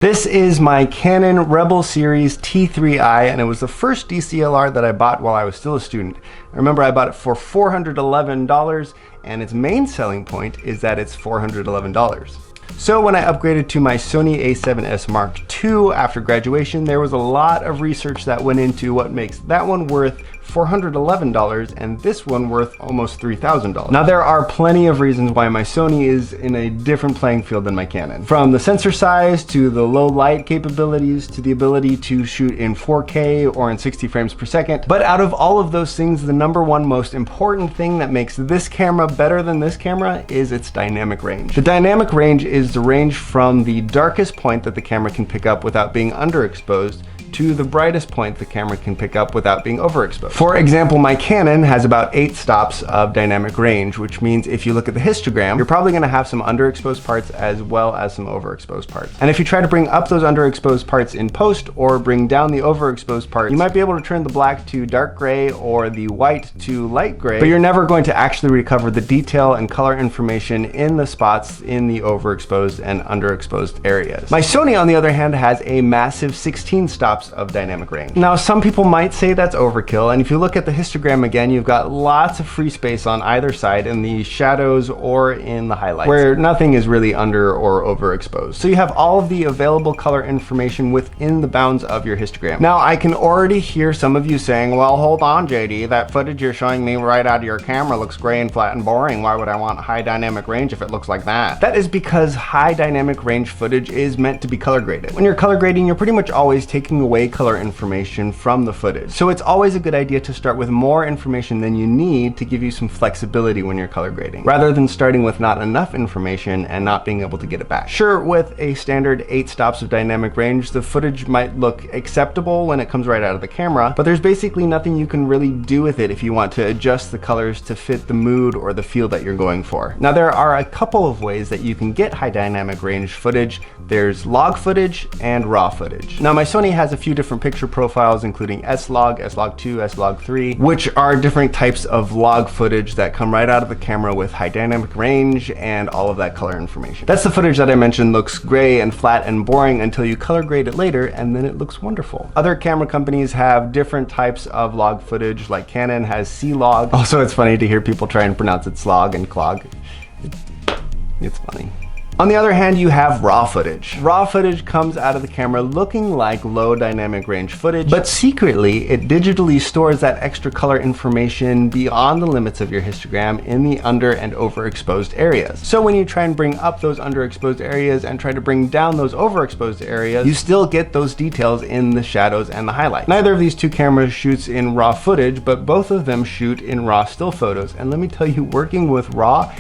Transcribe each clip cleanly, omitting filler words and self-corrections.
This is my Canon Rebel Series T3i, and it was the first DSLR that I bought while I was still a student. I remember I bought it for $411, and its main selling point is that it's $411. So when I upgraded to my Sony a7S Mark II after graduation, there was a lot of research that went into what makes that one worth $411 and this one worth almost $3,000. Now there are plenty of reasons why my Sony is in a different playing field than my Canon. From the sensor size, to the low light capabilities, to the ability to shoot in 4K or in 60 frames per second. But out of all of those things, the number one most important thing that makes this camera better than this camera is its dynamic range. The dynamic range is the range from the darkest point that the camera can pick up without being underexposed to the brightest point the camera can pick up without being overexposed. For example, my Canon has about 8 stops of dynamic range, which means if you look at the histogram, you're probably going to have some underexposed parts as well as some overexposed parts. And if you try to bring up those underexposed parts in post or bring down the overexposed part, you might be able to turn the black to dark gray or the white to light gray, but you're never going to actually recover the detail and color information in the spots in the overexposed and underexposed areas. My Sony, on the other hand, has a massive 16 stops of dynamic range. Now, some people might say that's overkill, and if you look at the histogram again, you've got lots of free space on either side in the shadows or in the highlights, where nothing is really under or overexposed. So you have all of the available color information within the bounds of your histogram. Now, I can already hear some of you saying, well, hold on, JD, that footage you're showing me right out of your camera looks gray and flat and boring. Why would I want high dynamic range if it looks like that? That is because high dynamic range footage is meant to be color graded. When you're color grading, you're pretty much always taking away color information from the footage. So it's always a good idea to start with more information than you need to give you some flexibility when you're color grading, rather than starting with not enough information and not being able to get it back. Sure, with a standard 8 stops of dynamic range, the footage might look acceptable when it comes right out of the camera, but there's basically nothing you can really do with it if you want to adjust the colors to fit the mood or the feel that you're going for. Now, there are a couple of ways that you can get high dynamic range footage. There's log footage and raw footage. Now, my Sony has a few different picture profiles, including S-Log, S-Log2, S-Log3, which are different types of log footage that come right out of the camera with high dynamic range and all of that color information. That's the footage that I mentioned looks gray and flat and boring until you color grade it later, and then it looks wonderful. Other camera companies have different types of log footage, like Canon has C-Log. Also, it's funny to hear people try and pronounce it slog and clog. It's funny. On the other hand, you have raw footage. Raw footage comes out of the camera looking like low dynamic range footage, but secretly it digitally stores that extra color information beyond the limits of your histogram in the under and overexposed areas. So when you try and bring up those underexposed areas and try to bring down those overexposed areas, you still get those details in the shadows and the highlights. Neither of these two cameras shoots in raw footage, but both of them shoot in raw still photos. And let me tell you, working with raw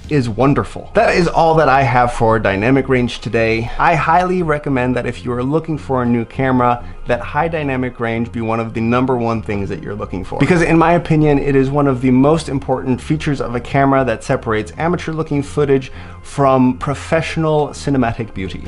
is wonderful. That is all that I have for dynamic range today. I highly recommend that if you are looking for a new camera, that high dynamic range be one of the #1 things that you're looking for. Because in my opinion, it is one of the most important features of a camera that separates amateur looking footage from professional cinematic beauty.